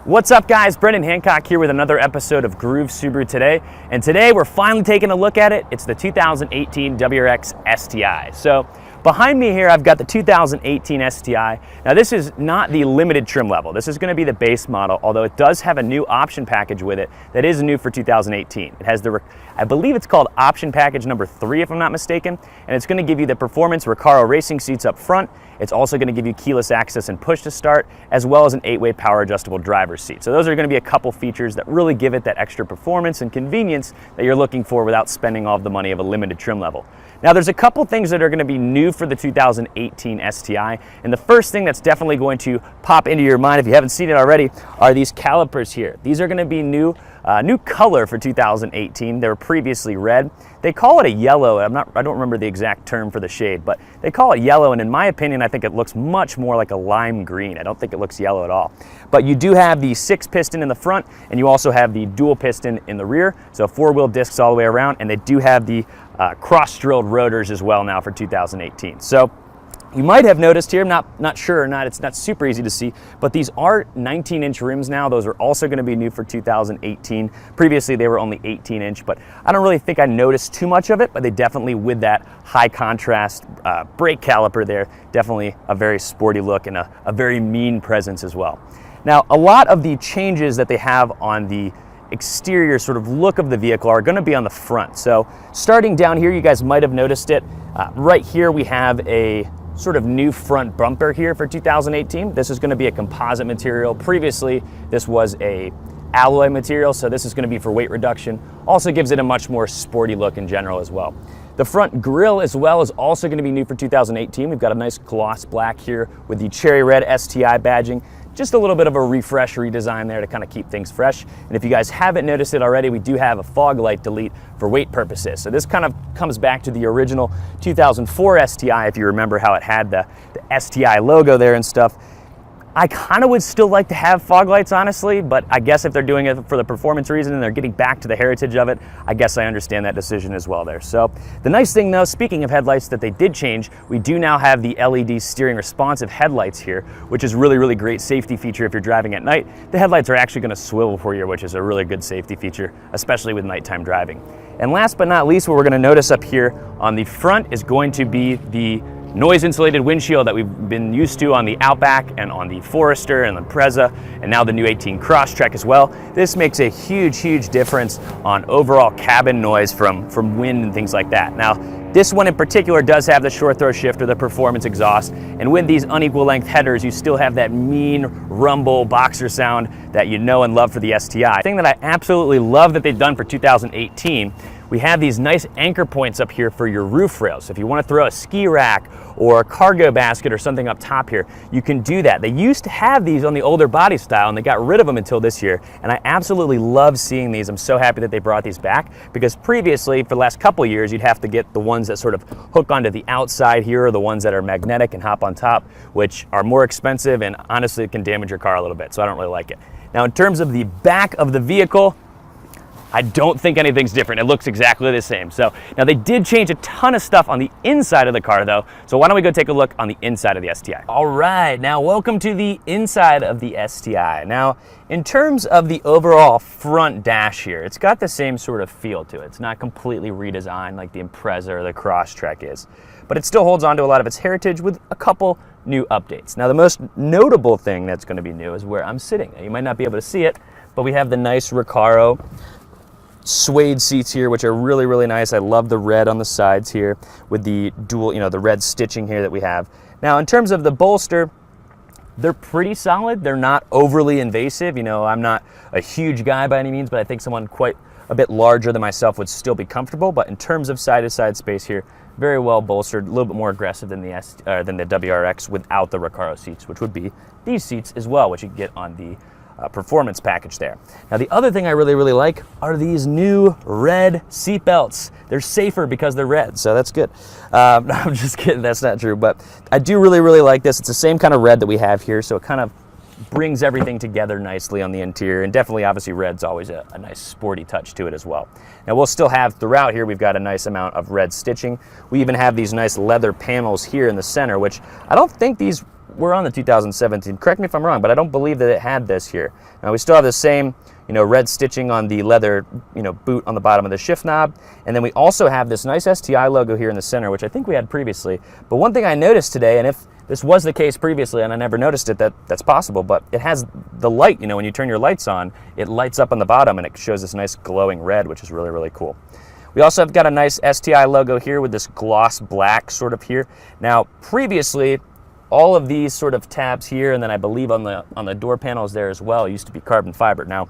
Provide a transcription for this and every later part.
What's up guys, Brendan Hancock here with another episode of Groove Subaru today. And today we're finally taking a look at it. It's the 2018 WRX STI. So behind me here, I've got the 2018 STI. Now this is not the limited trim level. This is gonna be the base model, although it does have a new option package with it that is new for 2018. It has I believe it's called option package number 3 if I'm not mistaken, and it's gonna give you the performance Recaro racing seats up front. It's also gonna give you keyless access and push to start, as well as an 8-way power adjustable driver's seat. So those are gonna be a couple features that really give it that extra performance and convenience that you're looking for without spending all of the money of a limited trim level. Now there's a couple things that are gonna be new for the 2018 STI, and the first thing that's definitely going to pop into your mind if you haven't seen it already are these calipers here. These are gonna be new color for 2018. They were previously red. They call it a yellow. I don't remember the exact term for the shade, but they call it yellow, and in my opinion, I think it looks much more like a lime green. I don't think it looks yellow at all. But you do have the 6-piston in the front, and you also have the dual piston in the rear, so 4-wheel discs all the way around, and they do have the cross-drilled rotors as well now for 2018. So you might have noticed here, I'm not sure or not, it's not super easy to see, but these are 19-inch rims now. Those are also going to be new for 2018. Previously, they were only 18-inch, but I don't really think I noticed too much of it, but they definitely, with that high contrast brake caliper there, definitely a very sporty look and a very mean presence as well. Now, a lot of the changes that they have on the exterior sort of look of the vehicle are going to be on the front. So starting down here, you guys might have noticed it. Right here, we have a sort of new front bumper here for 2018. This is going to be a composite material. Previously, this was a alloy material, so this is going to be for weight reduction. Also gives it a much more sporty look in general as well. The front grille as well is also going to be new for 2018. We've got a nice gloss black here with the cherry red STI badging. Just a little bit of a refresh redesign there to kind of keep things fresh. And if you guys haven't noticed it already, we do have a fog light delete for weight purposes. So this kind of comes back to the original 2004 STI, if you remember how it had the STI logo there and stuff. I kind of would still like to have fog lights, honestly, but I guess if they're doing it for the performance reason and they're getting back to the heritage of it, I guess I understand that decision as well there. So the nice thing though, speaking of headlights that they did change, we do now have the LED steering responsive headlights here, which is really, really great safety feature if you're driving at night. The headlights are actually going to swivel for you, which is a really good safety feature, especially with nighttime driving. And last but not least, what we're going to notice up here on the front is going to be the noise insulated windshield that we've been used to on the Outback and on the Forester and the Preza, and now the new 18 Crosstrek as well. This makes a huge, huge difference on overall cabin noise from wind and things like that. Now, this one in particular does have the short throw shifter, the performance exhaust, and with these unequal length headers, you still have that mean rumble boxer sound that you know and love for the STI. The thing that I absolutely love that they've done for 2018, we have these nice anchor points up here for your roof rails. So if you want to throw a ski rack or a cargo basket or something up top here, you can do that. They used to have these on the older body style and they got rid of them until this year. And I absolutely love seeing these. I'm so happy that they brought these back, because previously for the last couple of years, you'd have to get the ones that sort of hook onto the outside here, or the ones that are magnetic and hop on top, which are more expensive and honestly can damage your car a little bit. So I don't really like it. Now in terms of the back of the vehicle, I don't think anything's different. It looks exactly the same. So now they did change a ton of stuff on the inside of the car though. So why don't we go take a look on the inside of the STI. All right, now welcome to the inside of the STI. Now, in terms of the overall front dash here, it's got the same sort of feel to it. It's not completely redesigned like the Impreza or the Crosstrek is, but it still holds on to a lot of its heritage with a couple new updates. Now, the most notable thing that's going to be new is where I'm sitting. Now, you might not be able to see it, but we have the nice Recaro suede seats here, which are really, really nice. I love the red on the sides here with the dual, the red stitching here that we have. Now, in terms of the bolster, they're pretty solid. They're not overly invasive. I'm not a huge guy by any means, but I think someone quite a bit larger than myself would still be comfortable. But in terms of side-to-side space here, very well bolstered, a little bit more aggressive than the WRX without the Recaro seats, which would be these seats as well, which you get on the performance package there. Now, the other thing I really, really like are these new red seat belts. They're safer because they're red, so that's good. No, I'm just kidding, that's not true, but I do really, really like this. It's the same kind of red that we have here, so it kind of brings everything together nicely on the interior, and definitely, obviously, red's always a nice sporty touch to it as well. Now, we'll still have throughout here, we've got a nice amount of red stitching. We even have these nice leather panels here in the center, which I don't think these we're on the 2017. Correct me if I'm wrong, but I don't believe that it had this here. Now we still have the same, red stitching on the leather, boot on the bottom of the shift knob. And then we also have this nice STI logo here in the center, which I think we had previously. But one thing I noticed today, and if this was the case previously and I never noticed it, that's possible, but it has the light, when you turn your lights on, it lights up on the bottom and it shows this nice glowing red, which is really, really cool. We also have got a nice STI logo here with this gloss black sort of here. Now, previously, all of these sort of tabs here, and then I believe on the door panels there as well, used to be carbon fiber. Now,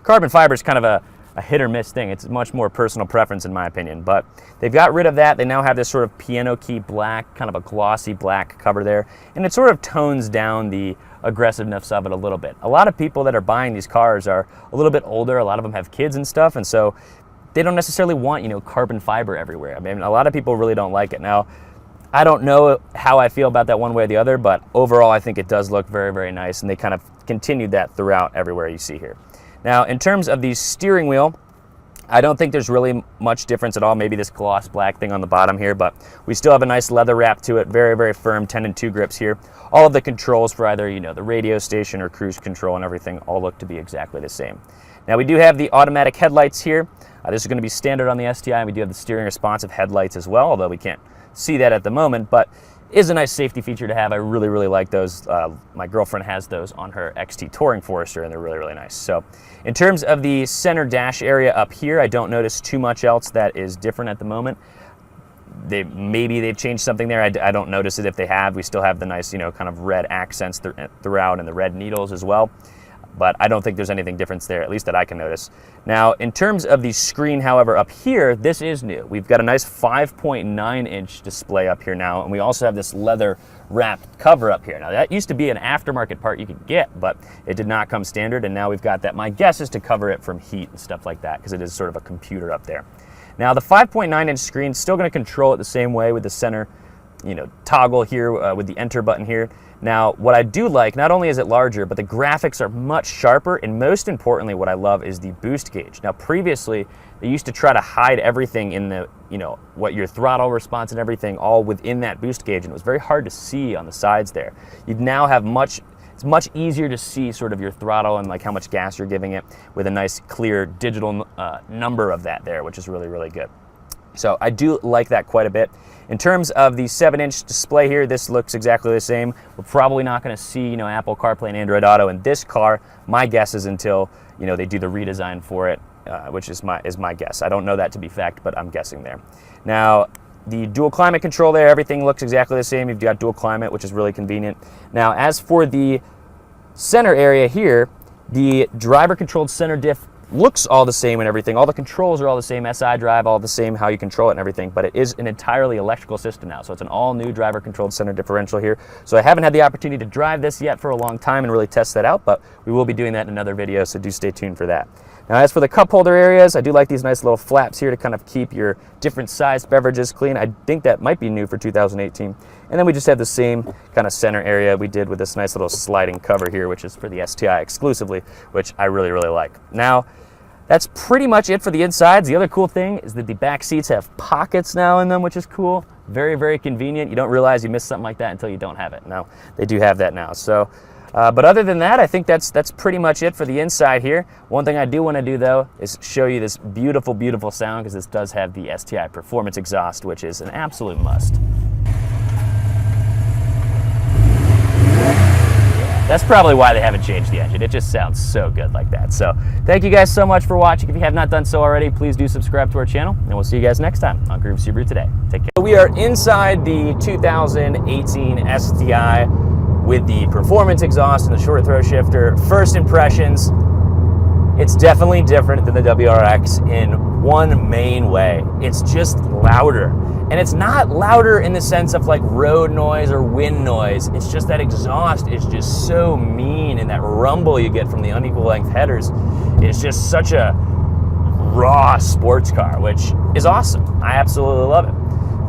carbon fiber is kind of a hit or miss thing. It's much more personal preference in my opinion, but they've got rid of that. They now have this sort of piano key black, kind of a glossy black cover there, and it sort of tones down the aggressiveness of it a little bit. A lot of people that are buying these cars are a little bit older. A lot of them have kids and stuff, and so they don't necessarily want, carbon fiber everywhere. I mean, a lot of people really don't like it. Now, I don't know how I feel about that one way or the other, but overall I think it does look very, very nice, and they kind of continued that throughout everywhere you see here. Now, in terms of the steering wheel, I don't think there's really much difference at all. Maybe this gloss black thing on the bottom here, but we still have a nice leather wrap to it. Very, very firm 10 and 2 grips here. All of the controls for either, the radio station or cruise control and everything all look to be exactly the same. Now, we do have the automatic headlights here. This is going to be standard on the STI, and we do have the steering responsive headlights as well, although we can't see that at the moment, but is a nice safety feature to have. I really, really like those. My girlfriend has those on her XT Touring Forester, and they're really, really nice. So in terms of the center dash area up here, I don't notice too much else that is different at the moment. Maybe they've changed something there. I don't notice it if they have. We still have the nice, kind of red accents throughout and the red needles as well. But I don't think there's anything different there, at least that I can notice. Now, in terms of the screen, however, up here, this is new. We've got a nice 5.9-inch display up here now, and we also have this leather wrapped cover up here. Now, that used to be an aftermarket part you could get, but it did not come standard, and now we've got that. My guess is to cover it from heat and stuff like that, because it is sort of a computer up there. Now, the 5.9-inch screen is still going to control it the same way with the center, toggle here with the enter button here. Now, what I do like, not only is it larger, but the graphics are much sharper, and most importantly, what I love is the boost gauge. Now, previously, they used to try to hide everything in the, what your throttle response and everything all within that boost gauge, and it was very hard to see on the sides there. You now have it's much easier to see sort of your throttle and like how much gas you're giving it with a nice clear digital number of that there, which is really, really good. So I do like that quite a bit. In terms of the 7-inch display here, this looks exactly the same. We're probably not going to see, Apple CarPlay and Android Auto in this car. My guess is until, they do the redesign for it, which is my guess. I don't know that to be fact, but I'm guessing there. Now, the dual climate control there, everything looks exactly the same. You've got dual climate, which is really convenient. Now, as for the center area here, the driver-controlled center diff looks all the same and everything. All the controls are all the same. SI drive, all the same, how you control it and everything, but it is an entirely electrical system now. So it's an all-new driver-controlled center differential here. So I haven't had the opportunity to drive this yet for a long time and really test that out, but we will be doing that in another video, so do stay tuned for that. Now, as for the cup holder areas, I do like these nice little flaps here to kind of keep your different sized beverages clean. I think that might be new for 2018. And then we just have the same kind of center area we did with this nice little sliding cover here, which is for the STI exclusively, which I really, really like. Now, that's pretty much it for the insides. The other cool thing is that the back seats have pockets now in them, which is cool. Very, very convenient. You don't realize you missed something like that until you don't have it. Now, they do have that now. So, but other than that, I think that's pretty much it for the inside here. One thing I do want to do, though, is show you this beautiful, beautiful sound, because this does have the STI Performance exhaust, which is an absolute must. That's probably why they haven't changed the engine. It just sounds so good like that. So thank you guys so much for watching. If you have not done so already, please do subscribe to our channel, and we'll see you guys next time on Groove Subaru Today. Take care. We are inside the 2018 STI with the performance exhaust and the short throw shifter. First impressions, it's definitely different than the WRX in one main way. It's just louder. And it's not louder in the sense of like road noise or wind noise. It's just that exhaust is just so mean, and that rumble you get from the unequal length headers is just such a raw sports car, which is awesome. I absolutely love it.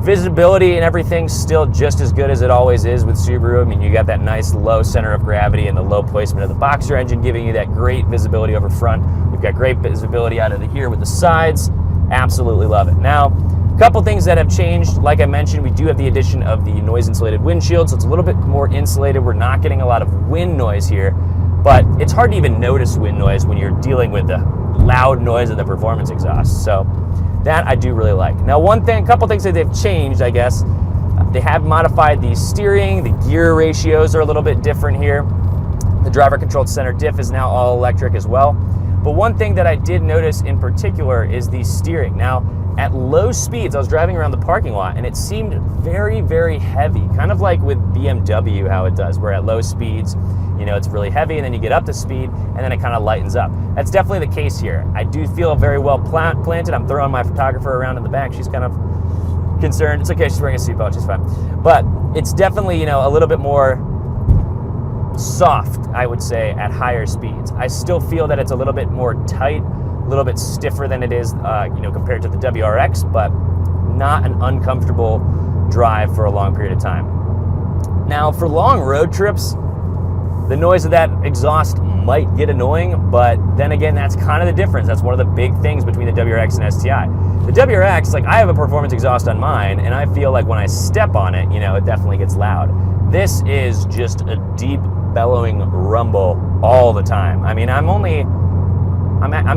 Visibility and everything's still just as good as it always is with Subaru. I mean, you got that nice low center of gravity and the low placement of the Boxer engine giving you that great visibility over front. We've got great visibility out of here with the sides. Absolutely love it. Now, Couple things that have changed, like I mentioned, we do have the addition of the noise insulated windshield, so it's a little bit more insulated. We're not getting a lot of wind noise here, but it's hard to even notice wind noise when you're dealing with the loud noise of the performance exhaust. So that I do really like. Now, couple things that they've changed, I guess, they have modified the steering, the gear ratios are a little bit different here. The driver controlled center diff is now all electric as well. But one thing that I did notice in particular is the steering. Now, at low speeds, I was driving around the parking lot and it seemed very, very heavy, kind of like with BMW, how it does, where at low speeds, it's really heavy, and then you get up to speed and then it kind of lightens up. That's definitely the case here. I do feel very well planted. I'm throwing my photographer around in the back. She's kind of concerned. It's okay, she's wearing a seatbelt, she's fine. But it's definitely, a little bit more soft, I would say, at higher speeds. I still feel that it's a little bit more tight, a little bit stiffer than it is, compared to the WRX, but not an uncomfortable drive for a long period of time. Now, for long road trips, the noise of that exhaust might get annoying, but then again, that's kind of the difference. That's one of the big things between the WRX and STI. The WRX, I have a performance exhaust on mine, and I feel like when I step on it, it definitely gets loud. This is just a deep, bellowing rumble all the time. I mean, I'm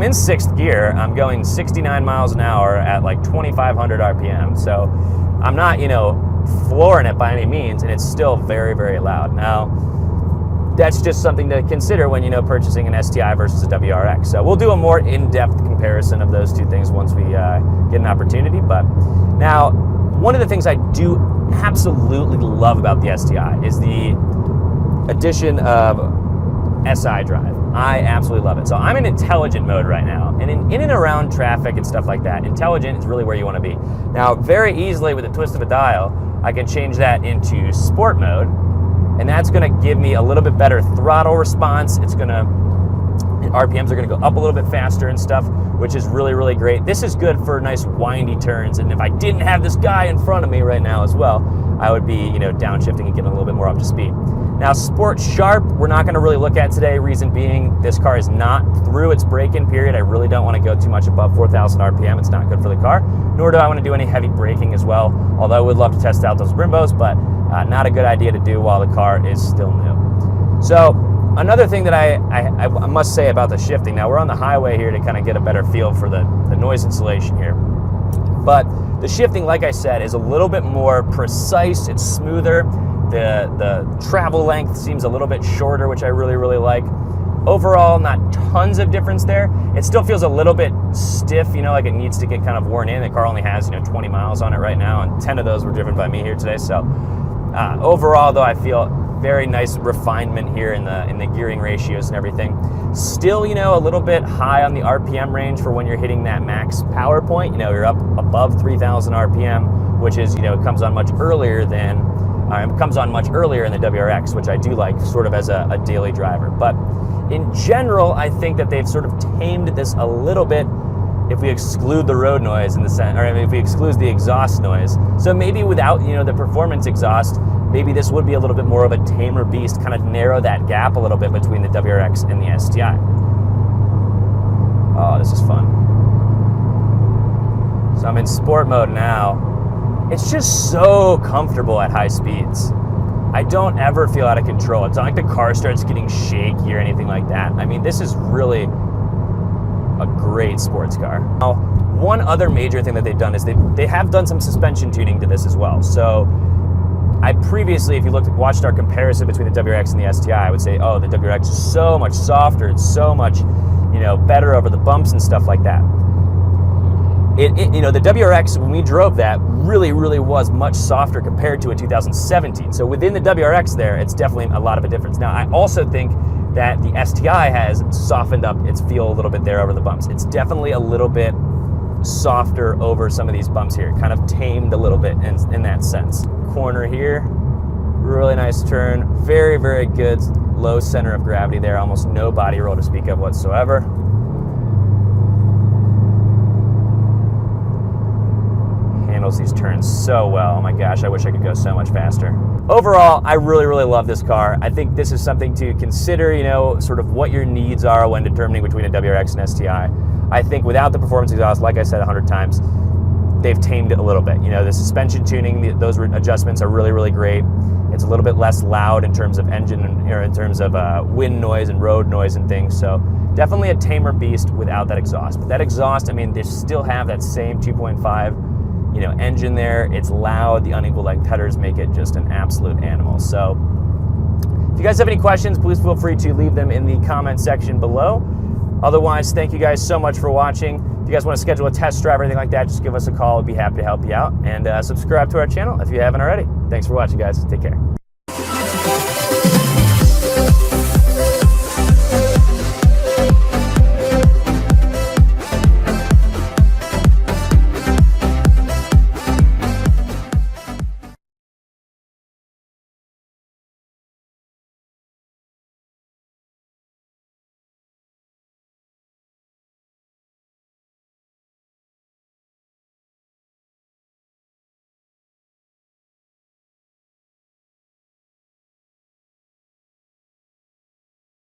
in sixth gear. I'm going 69 miles an hour at 2,500 RPM. So I'm not, flooring it by any means, and it's still very, very loud. Now, that's just something to consider when, purchasing an STI versus a WRX. So we'll do a more in-depth comparison of those two things once we get an opportunity. But now, one of the things I do absolutely love about the STI is the addition of SI drive. I absolutely love it. So I'm in intelligent mode right now, and in and around traffic and stuff like that, intelligent is really where you want to be. Now, very easily with a twist of a dial, I can change that into sport mode, and that's going to give me a little bit better throttle response. RPMs are going to go up a little bit faster and stuff, which is really, really great. This is good for nice windy turns, and if I didn't have this guy in front of me right now as well, I would be, downshifting and getting a little bit more up to speed. Now, Sport Sharp, we're not going to really look at today. Reason being, this car is not through its break-in period. I really don't want to go too much above 4,000 RPM. It's not good for the car, nor do I want to do any heavy braking as well, although I would love to test out those Brimbos, but not a good idea to do while the car is still new. So another thing that I must say about the shifting, now we're on the highway here to kind of get a better feel for the noise insulation here, but the shifting, like I said, is a little bit more precise. It's smoother. The travel length seems a little bit shorter, which I really, really like. Overall, not tons of difference there. It still feels a little bit stiff, like it needs to get kind of worn in. The car only has, 20 miles on it right now, and 10 of those were driven by me here today. So overall, though, I feel very nice refinement here in the gearing ratios and everything. Still, a little bit high on the RPM range for when you're hitting that max power point. You're up above 3,000 RPM, which is, it comes on much earlier in the WRX, which I do like sort of as a daily driver. But in general, I think that they've sort of tamed this a little bit if we exclude the road noise if we exclude the exhaust noise. So maybe without, the performance exhaust, maybe this would be a little bit more of a tamer beast, kind of narrow that gap a little bit between the WRX and the STI. Oh, this is fun. So I'm in sport mode now. It's just so comfortable at high speeds. I don't ever feel out of control. It's not like the car starts getting shaky or anything like that. I mean, this is really a great sports car. Now, one other major thing that they've done is they have done some suspension tuning to this as well. So I previously, if you watched our comparison between the WRX and the STI, I would say, oh, the WRX is so much softer. It's so much, better over the bumps and stuff like that. The WRX, when we drove that, really, really was much softer compared to a 2017. So within the WRX there, it's definitely a lot of a difference. Now, I also think that the STI has softened up its feel a little bit there over the bumps. It's definitely a little bit softer over some of these bumps here, kind of tamed a little bit in that sense. Corner here, really nice turn, very, very good low center of gravity there, almost no body roll to speak of whatsoever. Handles these turns so well. Oh my gosh, I wish I could go so much faster. Overall, I really, really love this car. I think this is something to consider, sort of what your needs are when determining between a WRX and STI. I think without the performance exhaust, like I said 100 times, they've tamed it a little bit. You know, the suspension tuning, those adjustments are really, really great. It's a little bit less loud in terms of engine, or in terms of wind noise and road noise and things. So definitely a tamer beast without that exhaust. But that exhaust, I mean, they still have that same 2.5, you know, engine there. It's loud. The unequal leg tethers make it just an absolute animal. So if you guys have any questions, please feel free to leave them in the comment section below. Otherwise, thank you guys so much for watching. If you guys want to schedule a test drive or anything like that, just give us a call. We'd be happy to help you out. And subscribe to our channel if you haven't already. Thanks for watching, guys. Take care.